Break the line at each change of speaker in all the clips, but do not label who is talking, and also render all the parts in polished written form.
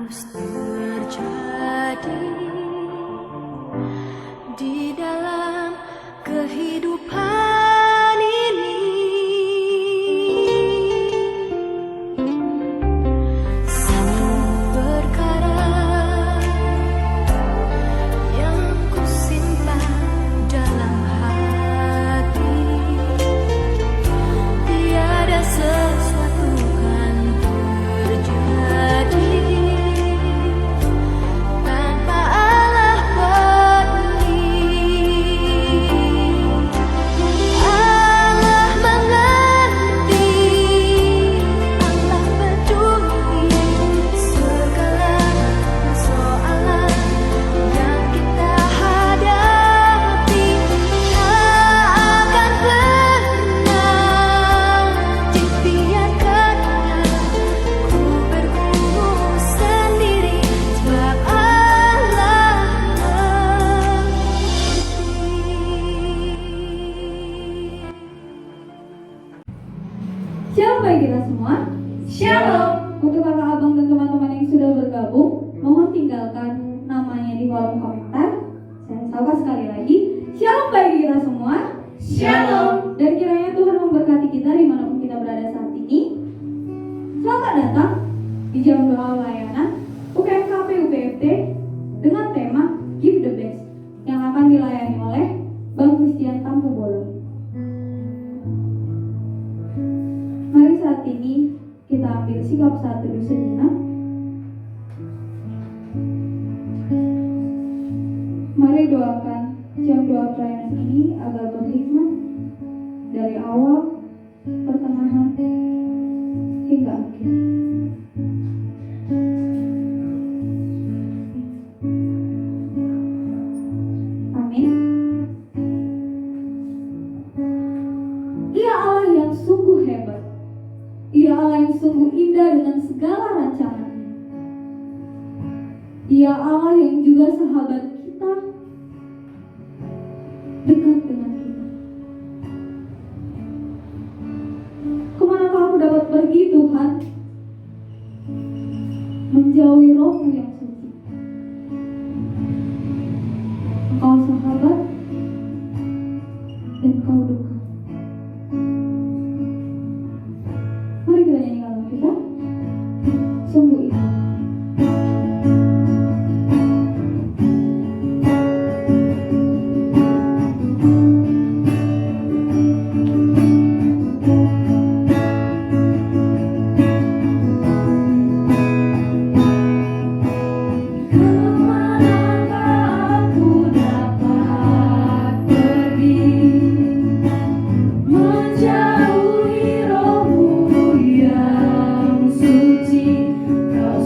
harus terjadi di dalam kehidupan ini. Satu perkara yang ku simpan dalam hati, tiada sesuatu kan terjadi tanpa Allah peduli. Allah mengerti, Allah peduli segala persoalan yang kita hadapi. Tak akan pernah dibiarkannya ku bergumul sendiri, sebab Allah mengerti.
Shalom bagi kita semua.
Shalom.
Untuk kakak abang dan teman-teman yang sudah bergabung, mohon tinggalkan namanya di kolom komentar. Saya sapa sekali lagi. Shalom bagi kita semua.
Shalom.
Dan kiranya Tuhan memberkati kita dimanapun kita berada saat ini. Selamat datang di jam doa layanan UKMKP UPFT dengan tema Give the Best yang akan dilayani oleh Bang Christian Tampu Bolong. Mari saat ini kita ambil sikap saat teduh sejenak. Mari doakan jam doa pelayanan ini agar berhikmat dari awal, pertengahan, hingga akhir. Amin. Ia Allah yang sungguh hebat. Ia Allah yang sungguh indah dengan segala rancangannya. Ia Allah yang juga sahabat kita, dekat dengan kita. Kemanakah aku dapat pergi, Tuhan? Menjauhi Roh-Mu yang suci. Engkau sahabat dan Kau dekat. Mari kita nyanyikan lagu kita, sungguh indah.
Kemanakah aku dapat pergi, menjauhi Roh-Mu yang suci. Kau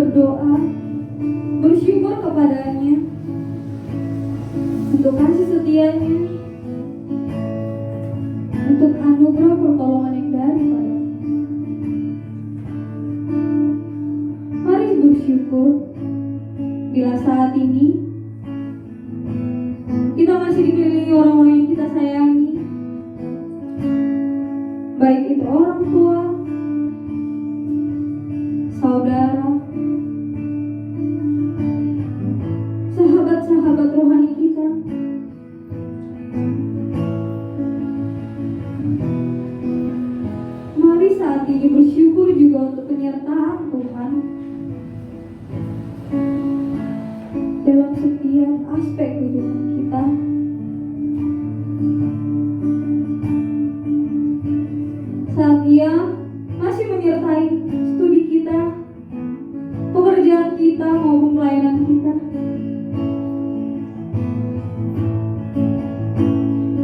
berdoa, bersyukur kepadanya untuk kasih setianya, untuk anugerah pertolongan yang daripada. Mari bersyukur bila saat ini kita masih dikelilingi orang-orang yang kita sayangi, baik itu orang tua, saudara, sahabat-sahabat rohani kita. Mari saat ini bersyukur juga untuk penyertaan Tuhan dalam setiap aspek kehidupan kita. Saat Dia masih menyertai studi kita, pekerjaan kita maupun pelayanan kita.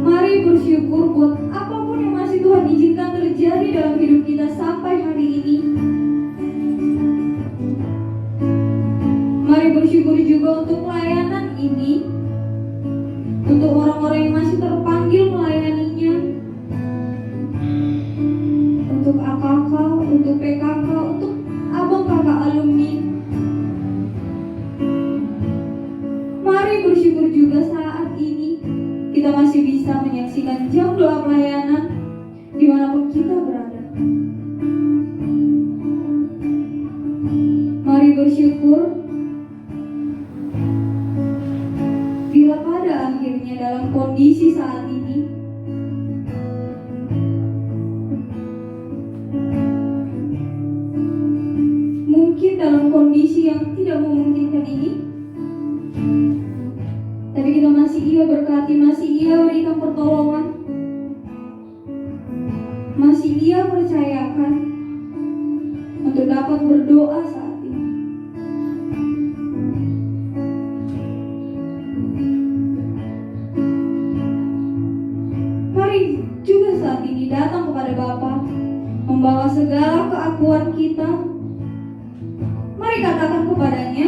Mari bersyukur buat apapun yang masih Tuhan izinkan terjadi dalam hidup kita sampai hari ini. Mari bersyukur juga untuk pelayanan ini, untuk orang-orang yang masih terpanggil melayaninya, untuk AKK, untuk PKK, untuk abang kakak alumni. Mari bersyukur juga saat ini kita masih bisa menyaksikan jam doa pelayanan dimanapun kita berada. Mari bersyukur bila pada akhirnya dalam kondisi saat ini mungkin dalam kondisi yang tidak memungkinkan ini, tapi kita masih Ia berkati, masih Ia berikan pertolongan, masih Ia percayakan untuk dapat berdoa saat ini. Mari juga saat ini datang kepada Bapa, membawa segala keakuan kita. Mari katakan kepadanya,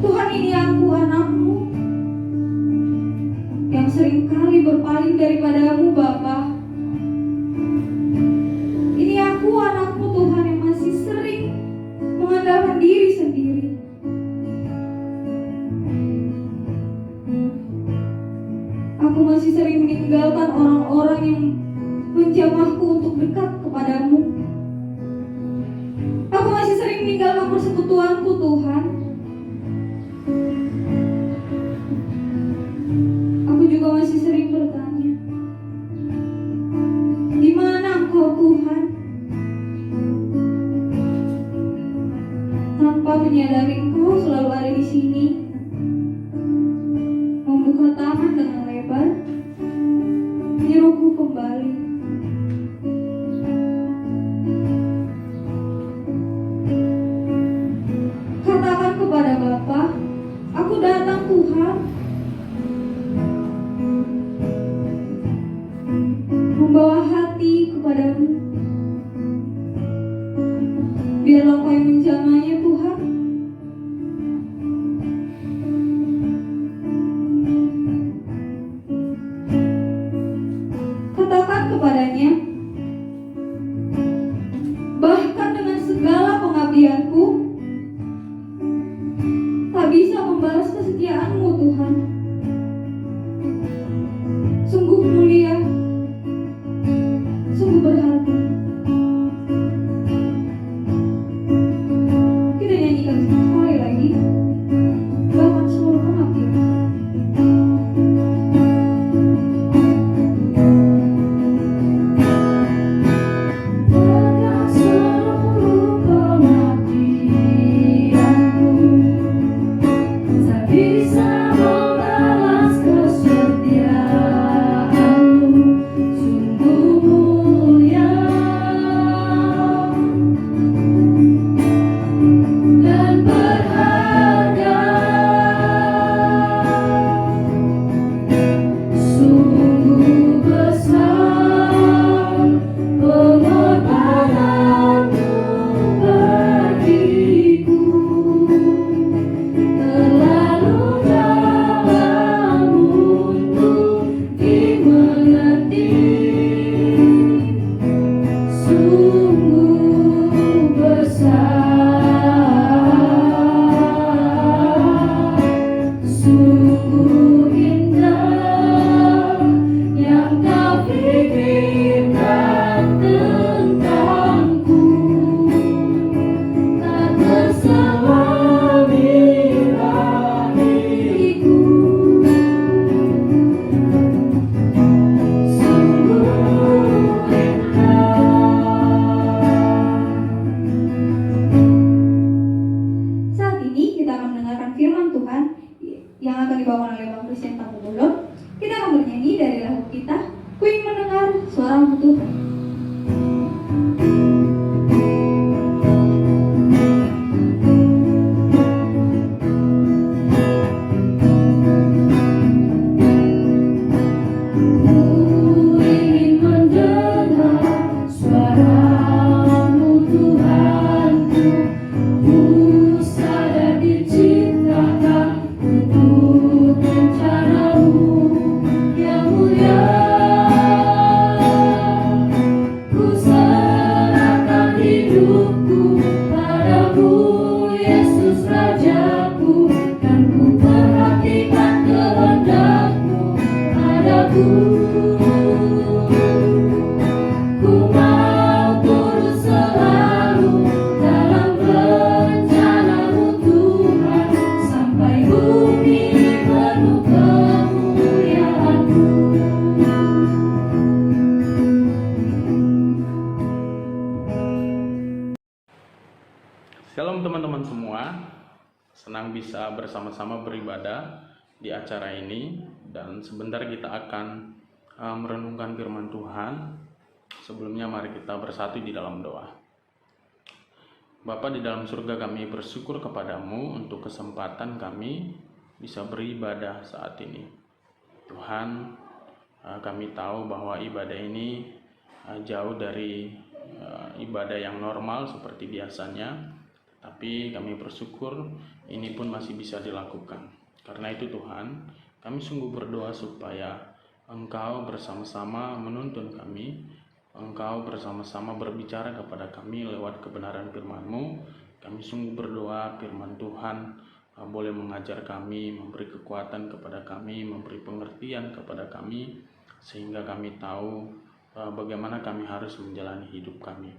Tuhan, ini aku anakmu yang seringkali berpaling daripadamu Bapa. Ini aku anakmu Tuhan yang masih sering mengandalkan diri sendiri. Aku masih sering meninggalkan orang-orang yang menjamahku untuk dekat kepadamu. Aku masih sering meninggalkan persekutuanku Tuhan. Aku juga masih sering bertanya, di mana Engkau Tuhan? Tanpa menyadari Engkau selalu ada di sini, membuka tangan dengan lebar, menyeruku kembali. Katakan kepada Bapa, aku datang Tuhan, membawa hati kepadamu. Biarlah Kau yang menjamahnya Tuhan. Katakan kepadanya, bahkan dengan segala pengabdianku tak bisa membalas kesetiaan-Mu Tuhan. Sungguh mulia, sungguh berharga. Kita nyanyi
Shalom teman-teman semua, senang bisa bersama-sama beribadah di acara ini. Dan sebentar kita akan merenungkan firman Tuhan. Sebelumnya mari kita bersatu di dalam doa. Bapa di dalam surga, kami bersyukur kepadamu untuk kesempatan kami bisa beribadah saat ini. Tuhan, kami tahu bahwa ibadah ini jauh dari ibadah yang normal seperti biasanya. Tapi kami bersyukur ini pun masih bisa dilakukan. Karena itu Tuhan, kami sungguh berdoa supaya Engkau bersama-sama menuntun kami, Engkau bersama-sama berbicara kepada kami lewat kebenaran firman-Mu. Kami sungguh berdoa firman Tuhan boleh mengajar kami, memberi kekuatan kepada kami, memberi pengertian kepada kami, sehingga kami tahu bagaimana kami harus menjalani hidup kami.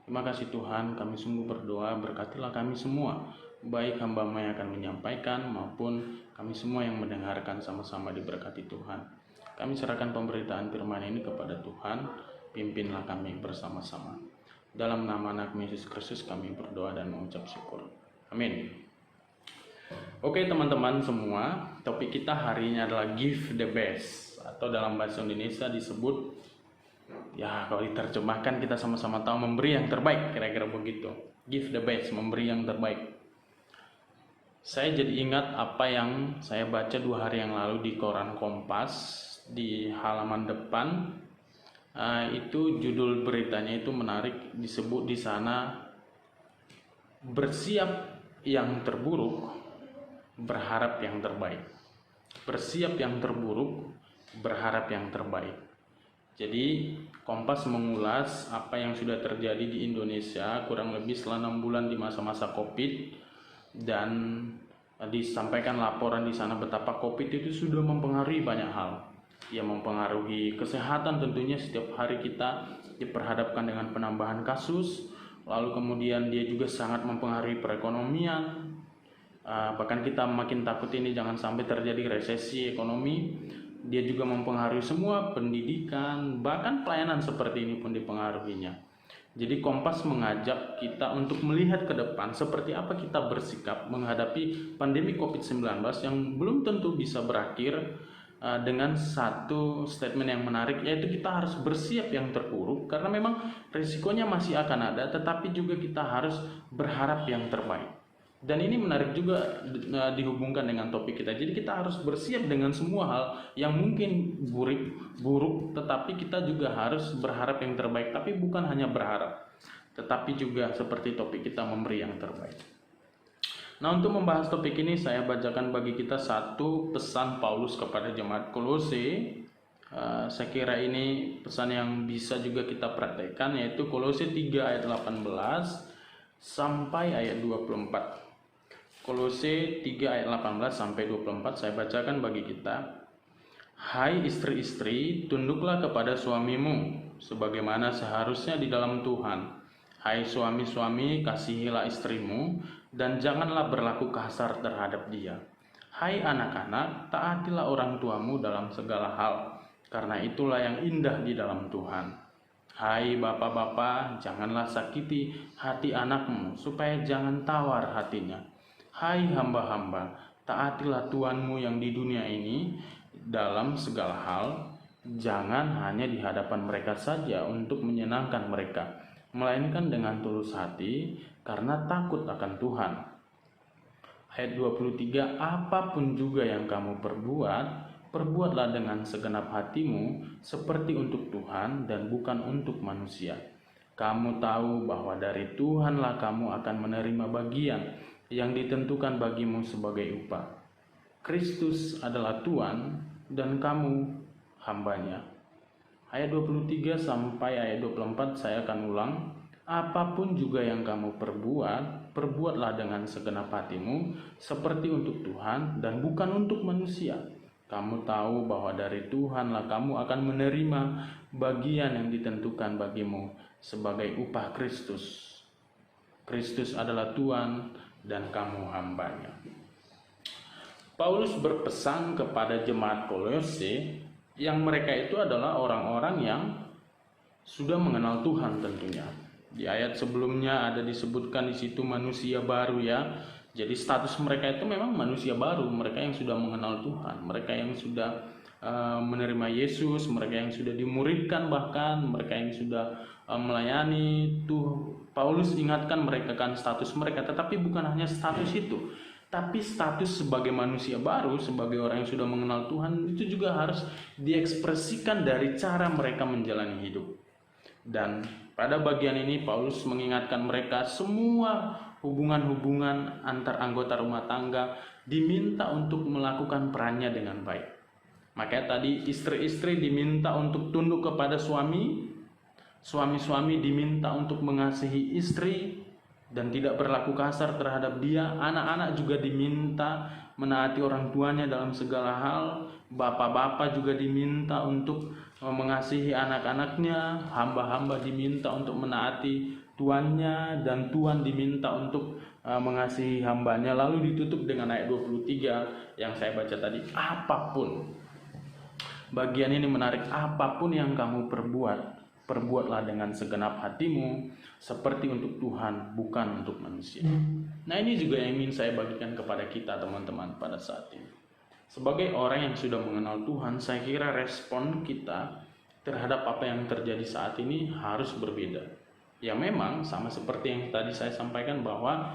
Terima kasih Tuhan, kami sungguh berdoa, berkatilah kami semua, baik hamba-Mu yang akan menyampaikan maupun kami semua yang mendengarkan, sama-sama diberkati Tuhan. Kami serahkan pemberitaan firman ini kepada Tuhan, pimpinlah kami bersama-sama. Dalam nama anak Yesus Kristus kami berdoa dan mengucap syukur. Amin. Oke teman-teman semua, topik kita hari ini adalah give the best, atau dalam bahasa Indonesia disebut, ya kalau diterjemahkan kita sama-sama tahu, memberi yang terbaik, kira-kira begitu. Give the best, memberi yang terbaik. Saya jadi ingat apa yang saya baca 2 hari yang lalu di koran Kompas, di halaman depan. Itu judul beritanya itu menarik, disebut di sana, bersiap yang terburuk, berharap yang terbaik. Bersiap yang terburuk, berharap yang terbaik. Jadi Kompas mengulas apa yang sudah terjadi di Indonesia kurang lebih selama 6 bulan di masa-masa Covid, dan disampaikan laporan di sana betapa Covid itu sudah mempengaruhi banyak hal. Ya, mempengaruhi kesehatan tentunya, setiap hari kita diperhadapkan dengan penambahan kasus, lalu kemudian dia juga sangat mempengaruhi perekonomian. Bahkan kita makin takut ini jangan sampai terjadi resesi ekonomi. Dia juga mempengaruhi semua pendidikan, bahkan pelayanan seperti ini pun dipengaruhinya. Jadi Kompas mengajak kita untuk melihat ke depan seperti apa kita bersikap menghadapi pandemi COVID-19 yang belum tentu bisa berakhir dengan satu statement yang menarik, yaitu kita harus bersiap yang terburuk karena memang risikonya masih akan ada, tetapi juga kita harus berharap yang terbaik. Dan ini menarik juga dihubungkan dengan topik kita. Jadi kita harus bersiap dengan semua hal yang mungkin buruk, tetapi kita juga harus berharap yang terbaik. Tapi bukan hanya berharap, tetapi juga seperti topik kita, memberi yang terbaik. Nah, untuk membahas topik ini saya bacakan bagi kita satu pesan Paulus kepada jemaat Kolose. Saya kira ini pesan yang bisa juga kita praktekkan, yaitu Kolose 3 ayat 18 sampai ayat 24. Kolose 3 ayat 18 sampai 24 saya bacakan bagi kita. Hai istri-istri, tunduklah kepada suamimu sebagaimana seharusnya di dalam Tuhan. Hai suami-suami, kasihilah istrimu dan janganlah berlaku kasar terhadap dia. Hai anak-anak, taatilah orang tuamu dalam segala hal, karena itulah yang indah di dalam Tuhan. Hai bapak-bapak, janganlah sakiti hati anakmu supaya jangan tawar hatinya. Hai hamba-hamba, taatilah Tuhanmu yang di dunia ini dalam segala hal, jangan hanya di hadapan mereka saja untuk menyenangkan mereka, melainkan dengan tulus hati karena takut akan Tuhan. Ayat 23, apapun juga yang kamu perbuat, perbuatlah dengan segenap hatimu seperti untuk Tuhan dan bukan untuk manusia. Kamu tahu bahwa dari Tuhanlah kamu akan menerima bagian yang ditentukan bagimu sebagai upah. Kristus adalah Tuhan dan kamu hambanya. Ayat 23 sampai ayat 24 saya akan ulang. Apapun juga yang kamu perbuat, perbuatlah dengan segenap hatimu seperti untuk Tuhan dan bukan untuk manusia. Kamu tahu bahwa dari Tuhanlah kamu akan menerima bagian yang ditentukan bagimu sebagai upah Kristus. Kristus adalah Tuhan dan kamu hambanya. Paulus berpesan kepada jemaat Kolose yang mereka itu adalah orang-orang yang sudah mengenal Tuhan tentunya. Di ayat sebelumnya ada disebutkan di situ manusia baru ya. Jadi status mereka itu memang manusia baru, mereka yang sudah mengenal Tuhan, mereka yang sudah menerima Yesus, mereka yang sudah dimuridkan, bahkan mereka yang sudah melayani. Paulus ingatkan mereka kan status mereka, tetapi bukan hanya status itu, tapi status sebagai manusia baru, sebagai orang yang sudah mengenal Tuhan itu juga harus diekspresikan dari cara mereka menjalani hidup. Dan pada bagian ini Paulus mengingatkan mereka semua hubungan-hubungan antar anggota rumah tangga diminta untuk melakukan perannya dengan baik. Makanya tadi istri-istri diminta untuk tunduk kepada suami, suami-suami diminta untuk mengasihi istri dan tidak berlaku kasar terhadap dia. Anak-anak juga diminta menaati orang tuanya dalam segala hal. Bapak-bapak juga diminta untuk mengasihi anak-anaknya. Hamba-hamba diminta untuk menaati tuannya, dan tuan diminta untuk mengasihi hambanya. Lalu ditutup dengan ayat 23 yang saya baca tadi. Apapun, bagian ini menarik, apapun yang kamu perbuat, perbuatlah dengan segenap hatimu seperti untuk Tuhan, bukan untuk manusia. Nah, ini juga yang ingin saya bagikan kepada kita teman-teman pada saat ini. Sebagai orang yang sudah mengenal Tuhan, saya kira respon kita terhadap apa yang terjadi saat ini harus berbeda. Ya memang sama seperti yang tadi saya sampaikan bahwa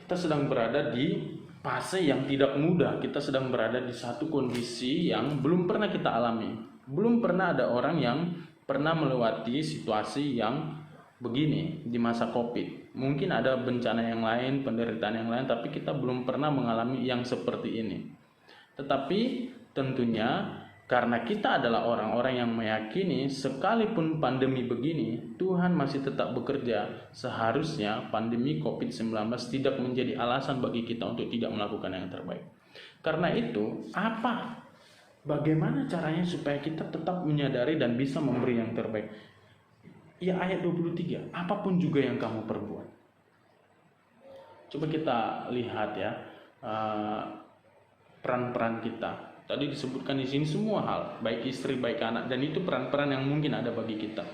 kita sedang berada di fase yang tidak mudah. Kita sedang berada di satu kondisi yang belum pernah kita alami. Belum pernah ada orang yang pernah melewati situasi yang begini di masa Covid. Mungkin ada bencana yang lain, penderitaan yang lain, tapi kita belum pernah mengalami yang seperti ini. Tetapi tentunya karena kita adalah orang-orang yang meyakini sekalipun pandemi begini, Tuhan masih tetap bekerja. Seharusnya pandemi COVID-19 tidak menjadi alasan bagi kita untuk tidak melakukan yang terbaik. Karena itu, bagaimana caranya supaya kita tetap menyadari dan bisa memberi yang terbaik? Ya ayat 23, apapun juga yang kamu perbuat. Coba kita lihat ya, peran-peran kita. Tadi disebutkan di sini semua hal, baik istri, baik anak, dan itu peran-peran yang mungkin ada bagi kita.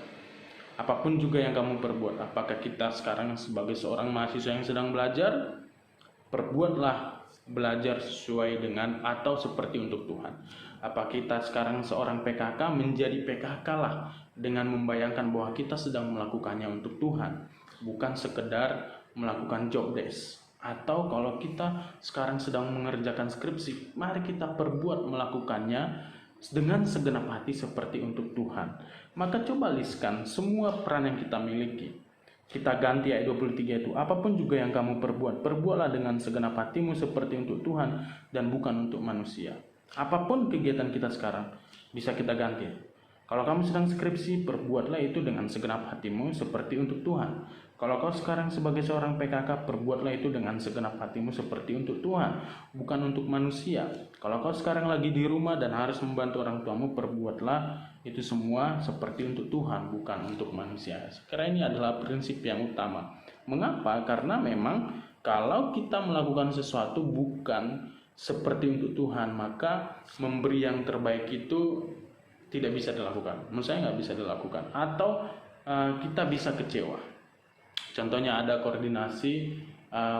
Apapun juga yang kamu perbuat, apakah kita sekarang sebagai seorang mahasiswa yang sedang belajar, perbuatlah belajar sesuai dengan atau seperti untuk Tuhan. Apa kita sekarang seorang PKK, menjadi PKK lah dengan membayangkan bahwa kita sedang melakukannya untuk Tuhan, bukan sekedar melakukan job desk. Atau kalau kita sekarang sedang mengerjakan skripsi, mari kita perbuat melakukannya dengan segenap hati seperti untuk Tuhan. Maka coba listkan semua peran yang kita miliki. Kita ganti ayat 23 itu, apapun juga yang kamu perbuat, perbuatlah dengan segenap hatimu seperti untuk Tuhan dan bukan untuk manusia. Apapun kegiatan kita sekarang, bisa kita ganti. Kalau kamu sedang skripsi, perbuatlah itu dengan segenap hatimu seperti untuk Tuhan. Kalau kau sekarang sebagai seorang PKK, perbuatlah itu dengan segenap hatimu seperti untuk Tuhan, bukan untuk manusia. Kalau kau sekarang lagi di rumah dan harus membantu orang tuamu, perbuatlah itu semua seperti untuk Tuhan, bukan untuk manusia. Sekiranya ini adalah prinsip yang utama. Mengapa? Karena memang kalau kita melakukan sesuatu bukan seperti untuk Tuhan, maka memberi yang terbaik itu tidak bisa dilakukan. Menurut saya nggak bisa dilakukan. Atau kita bisa kecewa. Contohnya ada koordinasi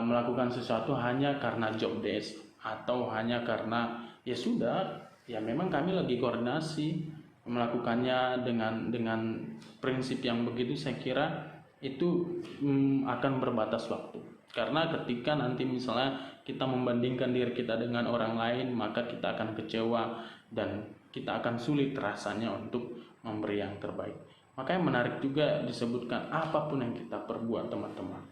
melakukan sesuatu hanya karena job desk atau hanya karena ya sudah, ya memang kami lagi koordinasi melakukannya dengan prinsip yang begitu. Saya kira itu akan berbatas waktu. Karena ketika nanti misalnya kita membandingkan diri kita dengan orang lain, maka kita akan kecewa dan kita akan sulit rasanya untuk memberi yang terbaik. Makanya menarik juga disebutkan apapun yang kita perbuat teman-teman.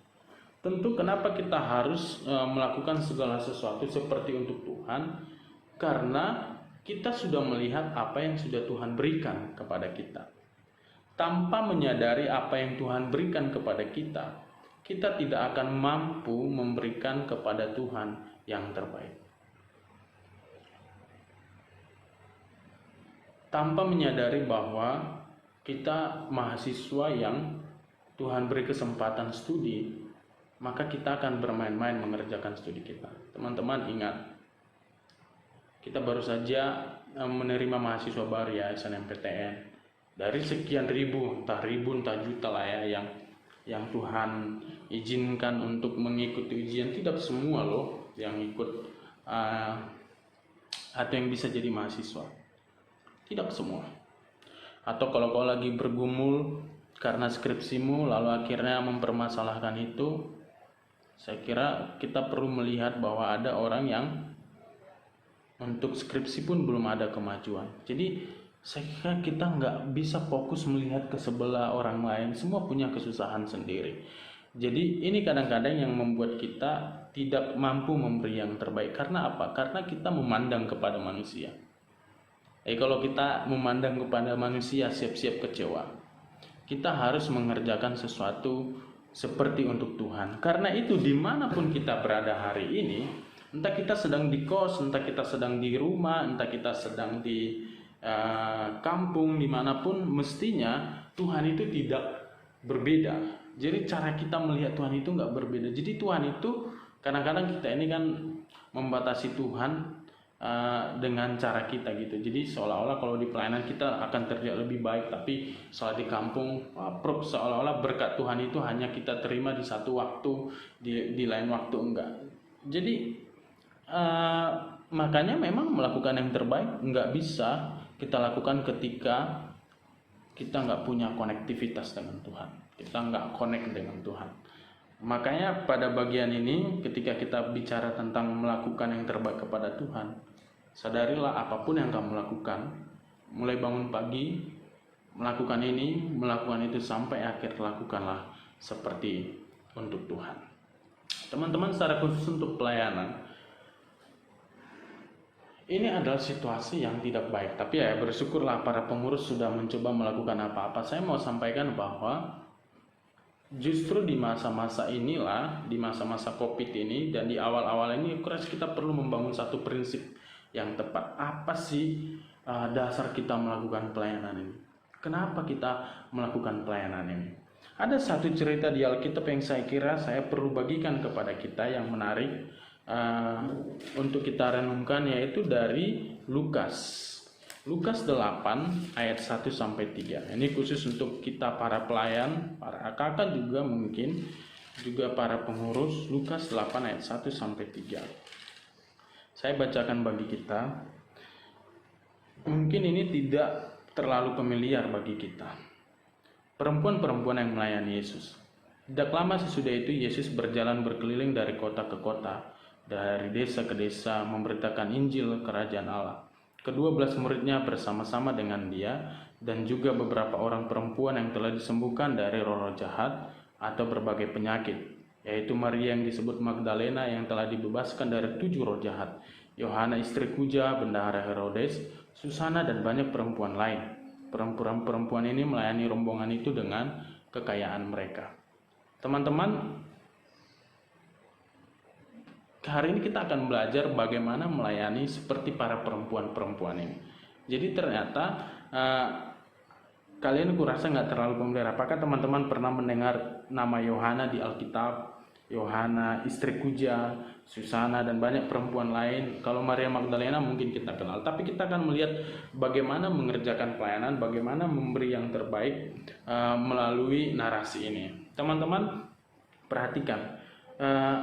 Tentu kenapa kita harus melakukan segala sesuatu seperti untuk Tuhan? Karena kita sudah melihat apa yang sudah Tuhan berikan kepada kita. Tanpa menyadari apa yang Tuhan berikan kepada kita, kita tidak akan mampu memberikan kepada Tuhan yang terbaik. Tanpa menyadari bahwa kita mahasiswa yang Tuhan beri kesempatan studi, maka kita akan bermain-main mengerjakan studi kita. Teman-teman ingat, kita baru saja menerima mahasiswa baru ya, SNMPTN. Dari sekian ribu, entah juta lah ya, yang yang Tuhan izinkan untuk mengikuti ujian. Tidak semua loh yang ikut atau yang bisa jadi mahasiswa. Tidak semua. Atau kalau kau lagi bergumul karena skripsimu lalu akhirnya mempermasalahkan itu, saya kira kita perlu melihat bahwa ada orang yang untuk skripsi pun belum ada kemajuan. Jadi saya kira kita nggak bisa fokus melihat ke sebelah orang lain. Semua punya kesusahan sendiri. Jadi ini kadang-kadang yang membuat kita tidak mampu memberi yang terbaik. Karena apa? Karena kita memandang kepada manusia. Kalau kita memandang kepada manusia, siap-siap kecewa. Kita harus mengerjakan sesuatu seperti untuk Tuhan. Karena itu dimanapun kita berada hari ini, entah kita sedang di kos, entah kita sedang di rumah, entah kita sedang di kampung, dimanapun, mestinya Tuhan itu tidak berbeda. Jadi cara kita melihat Tuhan itu nggak berbeda. Jadi Tuhan itu kadang-kadang kita ini kan membatasi Tuhan dengan cara kita gitu. Jadi seolah-olah kalau di pelayanan kita akan terlihat lebih baik, tapi saat di kampung seolah-olah berkat Tuhan itu hanya kita terima di satu waktu, di lain waktu enggak. Jadi makanya memang melakukan yang terbaik nggak bisa kita lakukan ketika kita nggak punya konektivitas dengan Tuhan, kita nggak connect dengan Tuhan. Makanya pada bagian ini ketika kita bicara tentang melakukan yang terbaik kepada Tuhan, sadarilah apapun yang kamu lakukan, mulai bangun pagi melakukan ini, melakukan itu sampai akhir, lakukanlah seperti untuk Tuhan. Teman-teman, secara khusus untuk pelayanan, ini adalah situasi yang tidak baik, tapi ya bersyukurlah para pengurus sudah mencoba melakukan apa-apa. Saya mau sampaikan bahwa justru di masa-masa inilah, di masa-masa COVID ini dan di awal-awal ini, kita perlu membangun satu prinsip yang tepat. Apa sih dasar kita melakukan pelayanan ini? Kenapa kita melakukan pelayanan ini? Ada satu cerita di Alkitab yang saya kira saya perlu bagikan kepada kita yang menarik untuk kita renungkan, yaitu dari Lukas 8 ayat 1-3. Ini khusus untuk kita para pelayan, para kakak juga mungkin, juga para pengurus. Lukas 8 ayat 1-3. Saya bacakan bagi kita. Mungkin ini tidak terlalu familiar bagi kita. Perempuan-perempuan yang melayani Yesus. Tidak lama sesudah itu Yesus berjalan berkeliling dari kota ke kota, dari desa ke desa, memberitakan Injil Kerajaan Allah. Ke-12 muridnya bersama-sama dengan dia, dan juga beberapa orang perempuan yang telah disembuhkan dari roh-roh jahat atau berbagai penyakit, yaitu Maria yang disebut Magdalena yang telah dibebaskan dari 7 roh jahat, Yohana istri Kuja, bendahara Herodes, Susana, dan banyak perempuan lain. Perempuan ini melayani rombongan itu dengan kekayaan mereka. Teman-teman, hari ini kita akan belajar bagaimana melayani seperti para perempuan-perempuan ini. Jadi ternyata kalian kurasa nggak terlalu familiar. Apakah teman-teman pernah mendengar nama Yohana di Alkitab? Yohana, istri Kuja, Susana, dan banyak perempuan lain. Kalau Maria Magdalena mungkin kita kenal. Tapi kita akan melihat bagaimana mengerjakan pelayanan, bagaimana memberi yang terbaik melalui narasi ini. Teman-teman, perhatikan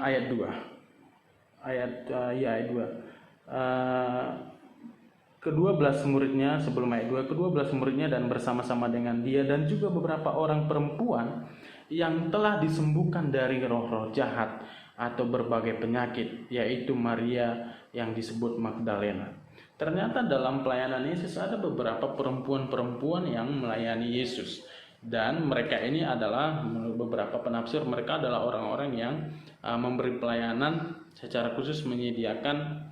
ayat 2. Ayat 2. Ke-12 muridnya, sebelum ayat 2, ke-12 muridnya dan bersama-sama dengan dia dan juga beberapa orang perempuan yang telah disembuhkan dari roh-roh jahat atau berbagai penyakit, yaitu Maria yang disebut Magdalena. Ternyata dalam pelayanan Yesus ada beberapa perempuan-perempuan yang melayani Yesus, dan mereka ini adalah, menurut beberapa penafsir, mereka adalah orang-orang yang memberi pelayanan secara khusus, menyediakan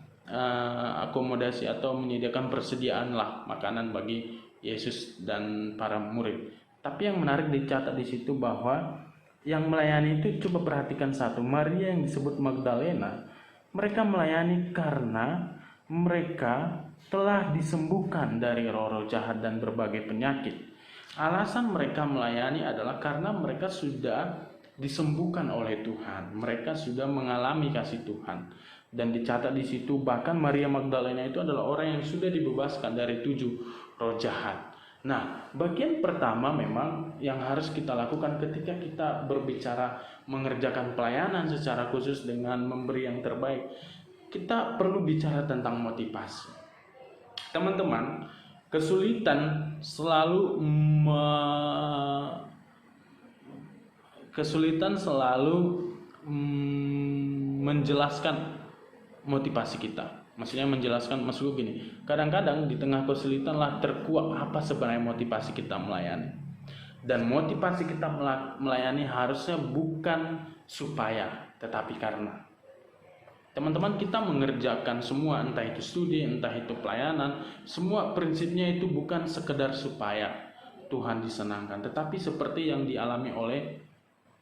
akomodasi atau menyediakan persediaan lah makanan bagi Yesus dan para murid. Tapi yang menarik dicatat di situ bahwa yang melayani itu, coba perhatikan satu, Maria yang disebut Magdalena, mereka melayani karena mereka telah disembuhkan dari roh-roh jahat dan berbagai penyakit. Alasan mereka melayani adalah karena mereka sudah disembuhkan oleh Tuhan, mereka sudah mengalami kasih Tuhan. Dan dicatat di situ bahkan Maria Magdalena itu adalah orang yang sudah dibebaskan dari 7 roh jahat. Nah, bagian pertama memang yang harus kita lakukan ketika kita berbicara mengerjakan pelayanan secara khusus dengan memberi yang terbaik, kita perlu bicara tentang motivasi. Teman-teman, kesulitan selalu menjelaskan motivasi kita. Maksudnya maksudku gini, kadang-kadang di tengah kesulitan lah terkuak apa sebenarnya motivasi kita melayani. Dan motivasi kita melayani harusnya bukan supaya, tetapi karena. Teman-teman, kita mengerjakan semua, entah itu studi, entah itu pelayanan, semua prinsipnya itu bukan sekedar supaya Tuhan disenangkan, tetapi seperti yang dialami oleh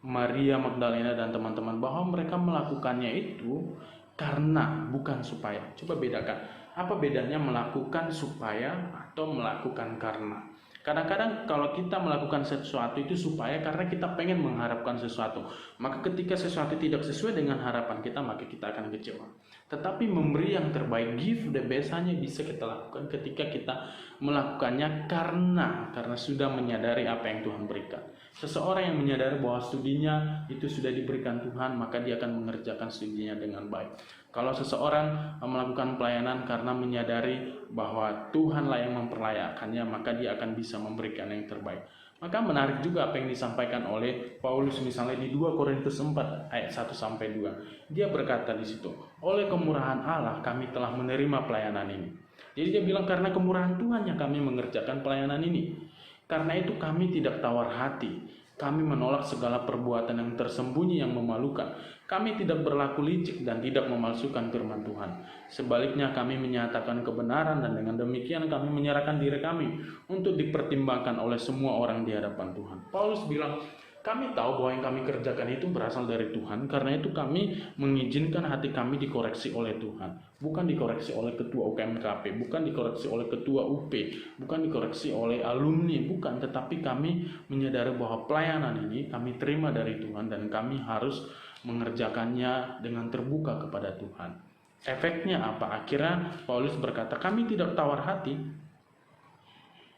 Maria Magdalena dan teman-teman, bahwa mereka melakukannya itu karena, bukan supaya. Coba bedakan, apa bedanya melakukan supaya atau melakukan karena? Kadang-kadang kalau kita melakukan sesuatu itu supaya karena kita pengen mengharapkan sesuatu, maka ketika sesuatu tidak sesuai dengan harapan kita, maka kita akan kecewa. Tetapi memberi yang terbaik, give the best, hanya bisa kita lakukan ketika kita melakukannya karena sudah menyadari apa yang Tuhan berikan. Seseorang yang menyadari bahwa studinya itu sudah diberikan Tuhan, maka dia akan mengerjakan studinya dengan baik. Kalau seseorang melakukan pelayanan karena menyadari bahwa Tuhanlah yang memperlayakannya, maka dia akan bisa memberikan yang terbaik. Maka menarik juga apa yang disampaikan oleh Paulus misalnya di 2 Korintus 4 ayat 1-2. Dia berkata di situ, oleh kemurahan Allah kami telah menerima pelayanan ini. Jadi dia bilang karena kemurahan Tuhan yang kami mengerjakan pelayanan ini. Karena itu kami tidak tawar hati. Kami menolak segala perbuatan yang tersembunyi yang memalukan. Kami tidak berlaku licik dan tidak memalsukan firman Tuhan. Sebaliknya kami menyatakan kebenaran dan dengan demikian kami menyerahkan diri kami untuk dipertimbangkan oleh semua orang di hadapan Tuhan. Paulus bilang, kami tahu bahwa yang kami kerjakan itu berasal dari Tuhan, karena itu kami mengizinkan hati kami dikoreksi oleh Tuhan. Bukan dikoreksi oleh ketua UKMKP, bukan dikoreksi oleh ketua UP, bukan dikoreksi oleh alumni, bukan. Tetapi kami menyadari bahwa pelayanan ini kami terima dari Tuhan dan kami harus mengerjakannya dengan terbuka kepada Tuhan. Efeknya apa? Akhirnya Paulus berkata, kami tidak tawar hati.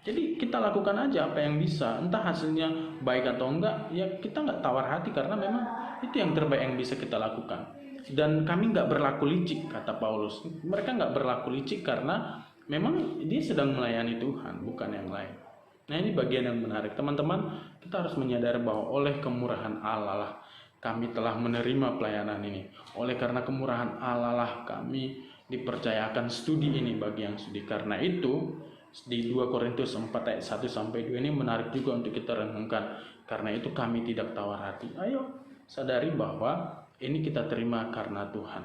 Jadi kita lakukan aja apa yang bisa, entah hasilnya baik atau enggak, ya kita nggak tawar hati karena memang itu yang terbaik yang bisa kita lakukan. Dan kami nggak berlaku licik, kata Paulus. Mereka nggak berlaku licik karena memang dia sedang melayani Tuhan, bukan yang lain. Nah, ini bagian yang menarik. Teman-teman, kita harus menyadari bahwa oleh kemurahan Allah lah kami telah menerima pelayanan ini. Oleh karena kemurahan Allah lah kami dipercayakan studi ini bagi yang studi. Karena itu di 2 Korintus 4 ayat 1-2 ini menarik juga untuk kita renungkan. Karena itu kami tidak tawar hati. Ayo sadari bahwa ini kita terima karena Tuhan.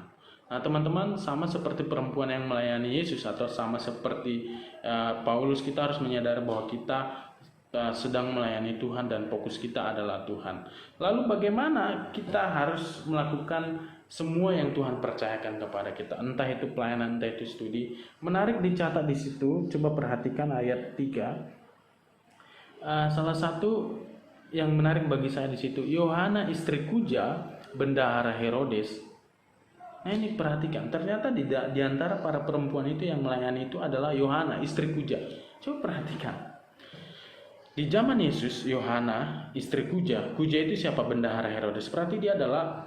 Nah teman-teman, sama seperti perempuan yang melayani Yesus atau sama seperti Paulus, kita harus menyadari bahwa kita sedang melayani Tuhan dan fokus kita adalah Tuhan. Lalu bagaimana kita harus melakukan semua yang Tuhan percayakan kepada kita, entah itu pelayanan, entah itu studi. Menarik dicatat di situ, coba perhatikan ayat 3. Salah satu yang menarik bagi saya di situ, Yohana istri Kuja, bendahara Herodes. Nah ini perhatikan, ternyata di antara para perempuan itu yang melayani itu adalah Yohana istri Kuja. Coba perhatikan. Di zaman Yesus, Yohana istri Kuja itu siapa? Bendahara Herodes. Berarti dia adalah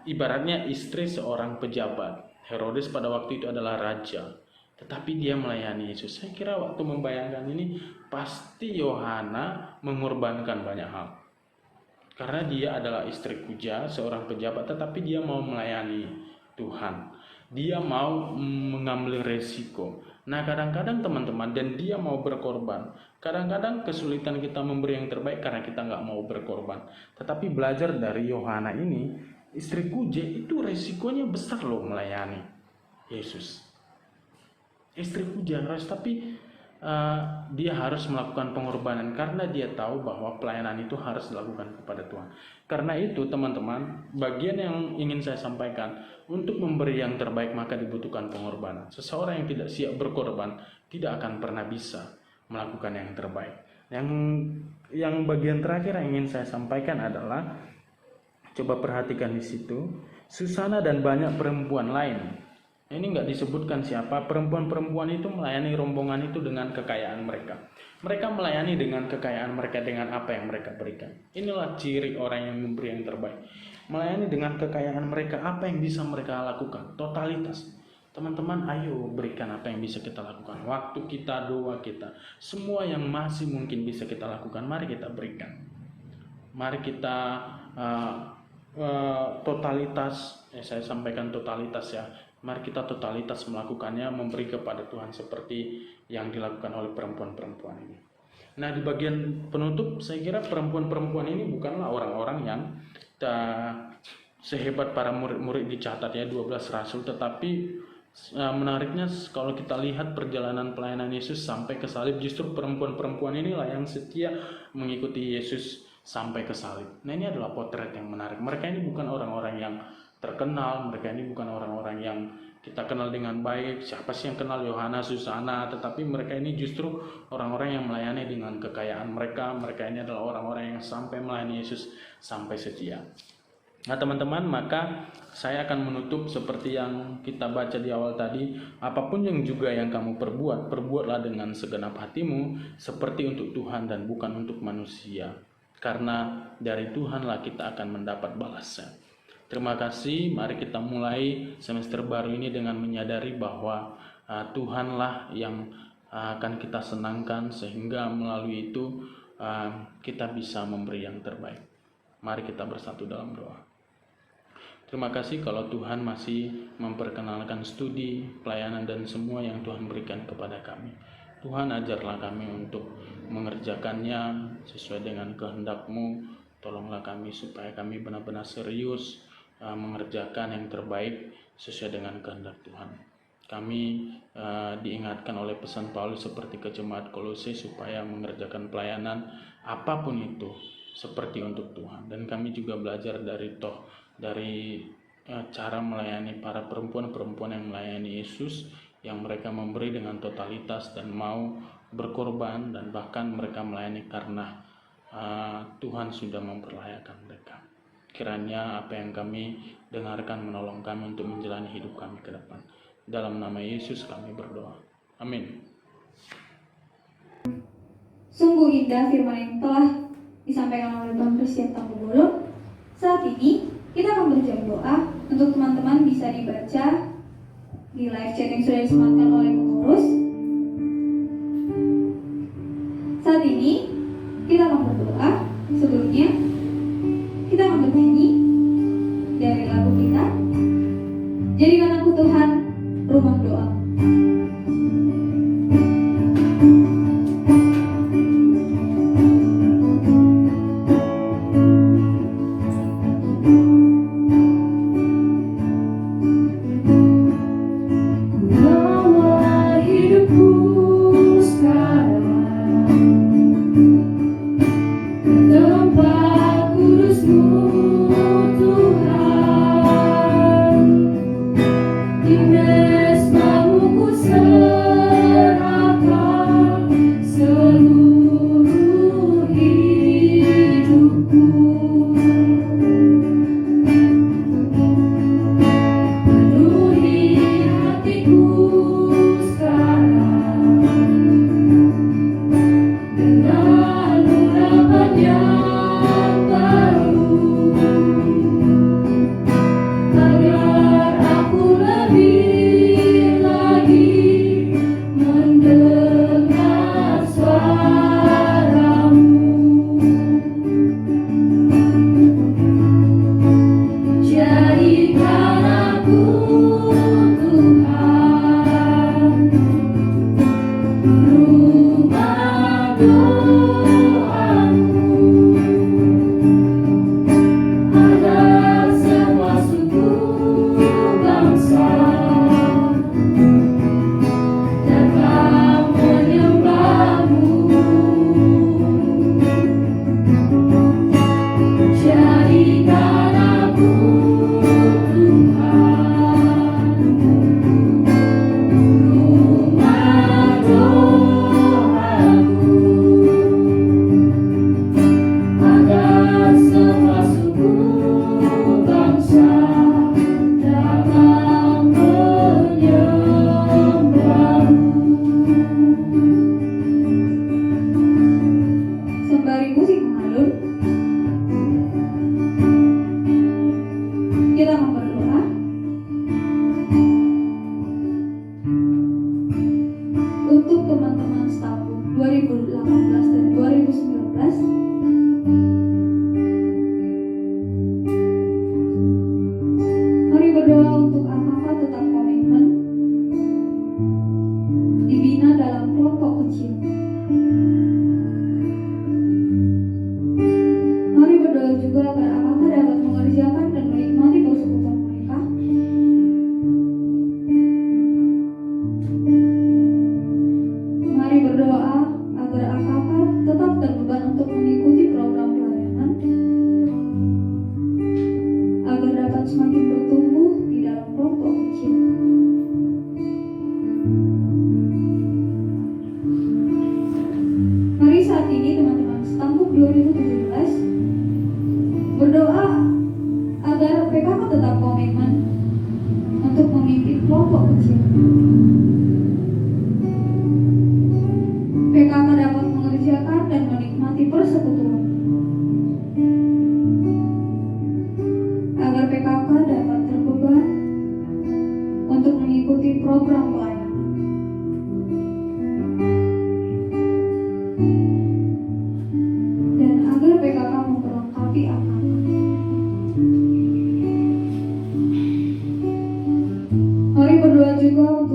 ibaratnya istri seorang pejabat. Herodes pada waktu itu adalah raja, tetapi dia melayani Yesus. Saya kira waktu membayangkan ini, pasti Yohana mengorbankan banyak hal. Karena dia adalah istri Kuja, seorang pejabat, tetapi dia mau melayani Tuhan. Dia mau mengambil resiko. Nah kadang-kadang teman-teman, dan dia mau berkorban. Kadang-kadang kesulitan kita memberi yang terbaik karena kita nggak mau berkorban. Tetapi belajar dari Yohana ini, istri Kuja itu resikonya besar loh melayani Yesus. Istri Kuja tapi dia harus melakukan pengorbanan karena dia tahu bahwa pelayanan itu harus dilakukan kepada Tuhan. Karena itu teman-teman, bagian yang ingin saya sampaikan, untuk memberi yang terbaik maka dibutuhkan pengorbanan. Seseorang yang tidak siap berkorban tidak akan pernah bisa melakukan yang terbaik. Yang bagian terakhir yang ingin saya sampaikan adalah, coba perhatikan di situ, Susana dan banyak perempuan lain Ini nggak disebutkan siapa. Perempuan-perempuan itu melayani rombongan itu dengan kekayaan mereka. Mereka melayani dengan kekayaan mereka, dengan apa yang mereka berikan. Inilah ciri orang yang memberi yang terbaik. Melayani dengan kekayaan mereka, apa yang bisa mereka lakukan. Totalitas. Teman-teman, ayo berikan apa yang bisa kita lakukan. Waktu kita, doa kita, semua yang masih mungkin bisa kita lakukan, mari kita berikan. Mari kita totalitas, saya sampaikan totalitas ya. Mari kita totalitas melakukannya, memberi kepada Tuhan seperti yang dilakukan oleh perempuan-perempuan ini. Nah, di bagian penutup, saya kira perempuan-perempuan ini bukanlah orang-orang yang sehebat para murid-murid dicatat ya, 12 rasul, tetapi menariknya kalau kita lihat perjalanan pelayanan Yesus sampai ke salib, justru perempuan-perempuan inilah yang setia mengikuti Yesus sampai ke salib. Nah, ini adalah potret yang menarik. Mereka ini bukan orang-orang yang terkenal, mereka ini bukan orang-orang yang kita kenal dengan baik. Siapa sih yang kenal Yohana, Susana? Tetapi mereka ini justru orang-orang yang melayani dengan kekayaan mereka. Mereka ini adalah orang-orang yang sampai melayani Yesus sampai setia. Nah, teman-teman, maka saya akan menutup seperti yang kita baca di awal tadi. Apapun yang juga yang kamu perbuat, perbuatlah dengan segenap hatimu, seperti untuk Tuhan dan bukan untuk manusia. Karena dari Tuhanlah kita akan mendapat balasan. Terima kasih, mari kita mulai semester baru ini dengan menyadari bahwa Tuhanlah yang akan kita senangkan, sehingga melalui itu kita bisa memberi yang terbaik. Mari kita bersatu dalam doa. Terima kasih kalau Tuhan masih memperkenalkan studi, pelayanan, dan semua yang Tuhan berikan kepada kami. Tuhan, ajarlah kami untuk mengerjakannya sesuai dengan kehendak-Mu. Tolonglah kami supaya kami benar-benar serius mengerjakan yang terbaik sesuai dengan kehendak Tuhan. Kami diingatkan oleh pesan Paulus seperti ke jemaat Kolose supaya mengerjakan pelayanan apapun itu seperti untuk Tuhan. Dan kami juga belajar dari cara melayani para perempuan-perempuan yang melayani Yesus, yang mereka memberi dengan totalitas dan mau berkorban, dan bahkan mereka melayani karena Tuhan sudah memperlayakan mereka. Kiranya apa yang kami dengarkan menolong kami untuk menjalani hidup kami ke depan. Dalam nama Yesus kami berdoa. Amin.
Sungguh indah firman yang telah disampaikan oleh Bang Christian Tambubolon. Saat ini kita akan berjam doa. Untuk teman-teman bisa dibaca di live chat yang sudah disematkan oleh pengurus. Saat ini kita akan berdoa. Sebelumnya kita akan bernyanyi dari lagu kita, Jadikan Aku Tuhan Rumah Doa.
Bawa hidupku sekarang ke tempat kudus-Mu.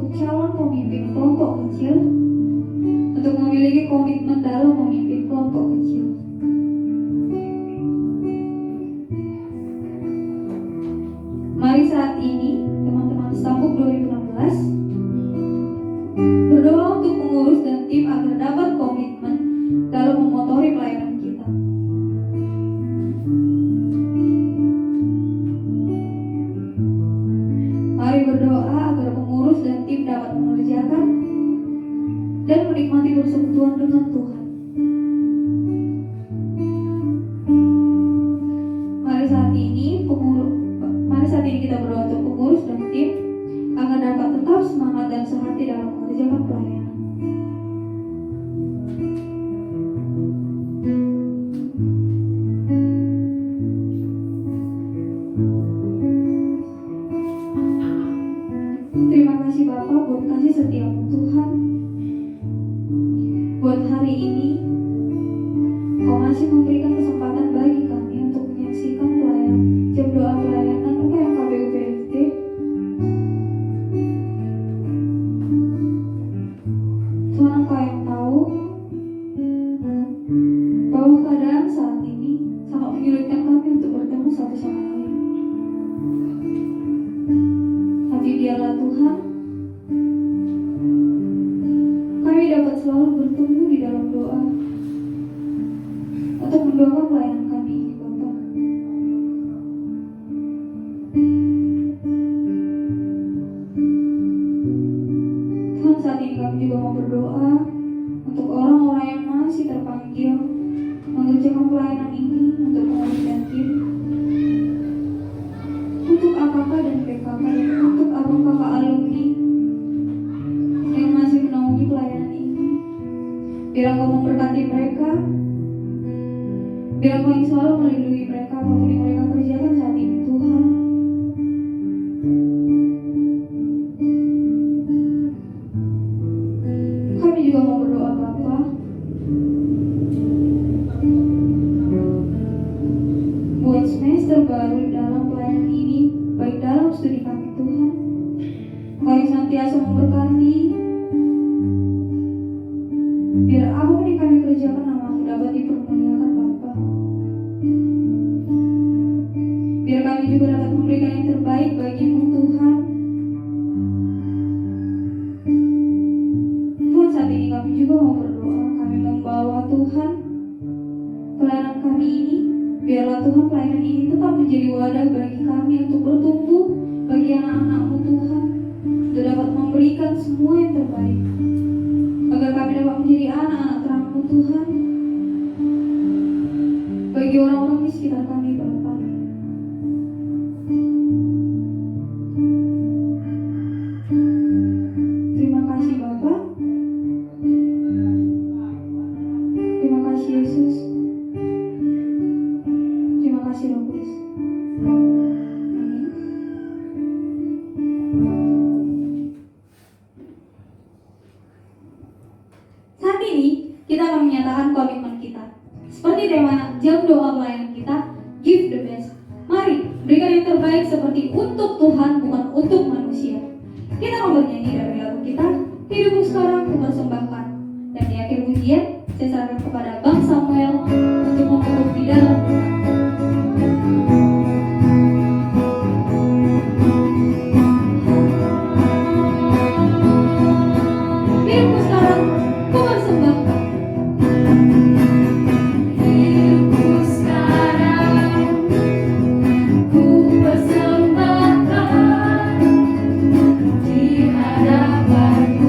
untuk calon pemimpin kelompok kecil untuk memiliki komitmen dalam memimpin kelompok kecil. Mari saat ini teman-teman Stambuk 2016 berdoa untuk pengurus dan tim agar dapat komitmen dalam memotori pelayanan kita. Mari berdoa agar pengurus dan tim dapat mengerjakan dan menikmati persekutuan dengan Tuhan. Mari saat ini kita berdoa untuk pengurus dan tim agar dapat tetap semangat dan sehati dalam mengerjakan pelayanan. Terima kasih Bapak buat kasih setiamu Tuhan. Buat hari ini Kau masih memberikan kesempatan bagi kami untuk menyaksikan pelayanan jam doa pelayanan UKM KPU PFT. Tuhan, Engkau yang tahu bahwa keadaan saat ini sangat menyulitkan kami untuk bertemu satu sama lain. Tapi biarlah Tuhan, kami dapat selalu bertumbuh di dalam doa untuk mendoakan pelayanan kami ini, Bapak. Tuhan, saat ini kami juga mau berdoa untuk orang-orang yang masih terpanggil mengerjakan pelayanan ini untuk pengurus dan tim, untuk AKK dan PKK, dan untuk abang-kakak alumni yang masih menaungi pelayanan ini. Biar Engkau memberkati mereka, biar Engkau yang selalu melindungi mereka apapun yang mereka kerjakan saat ini, Tuhan. Kami juga mau berdoa Bapa buat semester baru dalam pelayanan ini, baik dalam studi kami, Tuhan. Engkau yang senantiasa memberkati, biar apapun yang kami kerjakan namamu dapat dipermuliakan Bapa. Biar kami juga dapat memberikan yang terbaik bagimu Tuhan. Tuhan, saat ini kami juga mau berdoa, kami membawa Tuhan pelayanan kami ini. Biarlah Tuhan pelayanan ini tetap menjadi wadah bagi kami untuk bertumbuh bagi anak-anak-Mu Tuhan, untuk dapat memberikan semua yang terbaik, agar kami dapat menjadi anak-anak terang-Mu Tuhan bagi orang-orang di sekitar kami, Bapa. Terima kasih Bapa. Terima kasih Yesus. Terima kasih Roh Kudus. Amin. Saat ini kita akan menyatakan komitmen kita. Seperti tema jam doa pelayanan kita, give the best. Mari berikan yang terbaik seperti untuk Tuhan, bukan untuk manusia. Kita akan bernyanyi dari lagu kita, Hidupku Sekarang Kupersembahkan. Dan di akhir pujian, saya serahkan kepada Bang Samuel untuk memperbaiki di dalam Tuhan. Hidupku sekarang kupersembahkan.
Hidupku sekarang ku persembahkan di hadapan-Mu.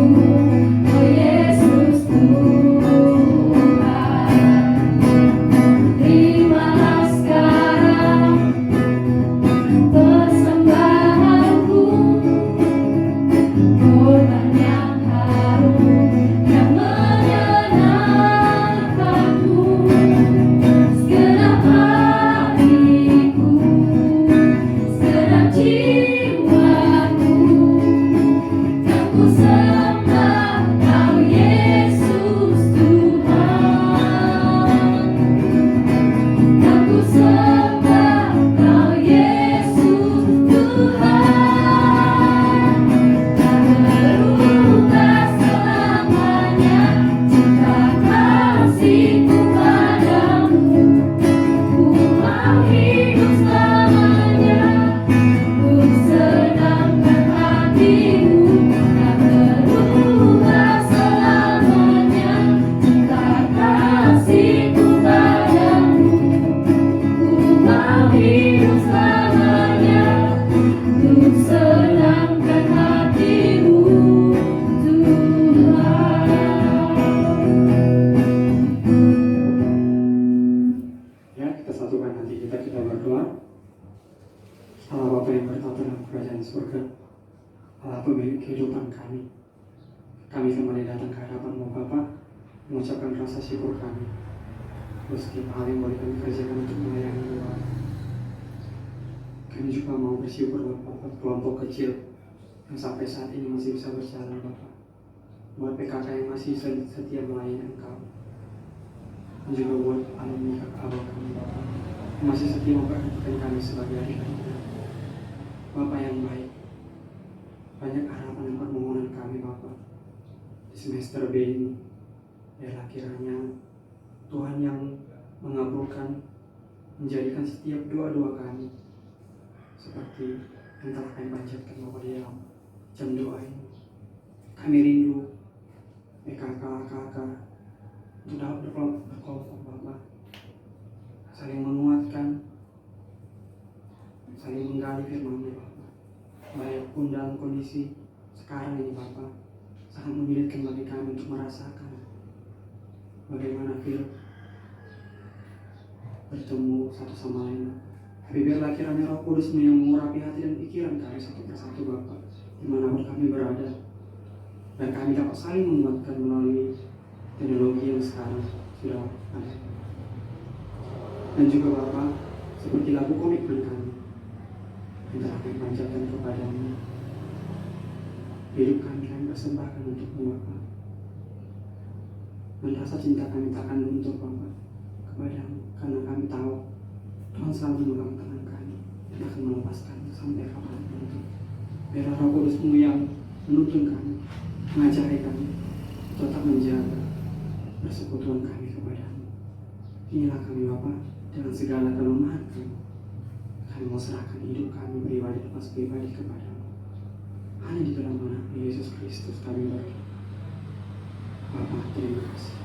Bapa yang bertata dalam kerajaan surga, Allah pemilik kehidupan kami. Kami kembali datang ke hadapan-Mu Bapa, mengucapkan rasa syukur kami. Setiap hal yang boleh kami kerjakan untuk melayani Bapa. Kami juga mau bersyukur Bapa, kelompok kecil yang sampai saat ini masih bisa berjalan Bapa. Buat PKK yang masih setia melayani Engkau. Dan juga buat alumni abang kami Bapa, yang masih setia memperhatikan kami sebagai adik-adiknya. Bapa yang baik, banyak harapan dan permohonan kami Bapa di semester B ini. Biarlah kiranya Tuhan yang mengabulkan, menjadikan setiap doa-doa kami seperti yang telah kami panjatkan Bapa di dalam jam doa ini. Kami rindu PKK, KK untuk dapat berkelompok Bapa, saling menguatkan, saling menggali firman-Mu Bapa. Baik pun dalam kondisi sekarang ini Bapa, sangat menyulitkan bagi kami untuk merasakan bagaimana bertemu satu sama lain. Tapi biarlah kiranya Roh Kudus-Mu yang mengurapi hati dan pikiran kami satu persatu Bapa, dimanapun kami berada, dan kami dapat saling menguatkan melalui teknologi yang sekarang sudah ada. Dan juga Bapa, seperti lagu komitmen kami yang telah kami panjatkan kepada-Mu, hidup kami persembahkan untuk-Mu Bapa. Dan rasa cinta kami takkan luntur Bapa kepada-Mu, karena kami tahu Tuhan selalu memegang tangan kami dan akan melepaskan sampai kapanpun. Biarlah Roh Kudus-Mu yang menuntun kami, mengajari kami, tetap menjaga persekutuan kami kepada-Mu. Inilah kami Bapa, dengan segala kelemahan kami, kami mau serahkan hidup kami pribadi lepas pribadi kepada-Mu. Hanya di dalam nama Yesus Kristus kami berdoa. Bapa, terima kasih.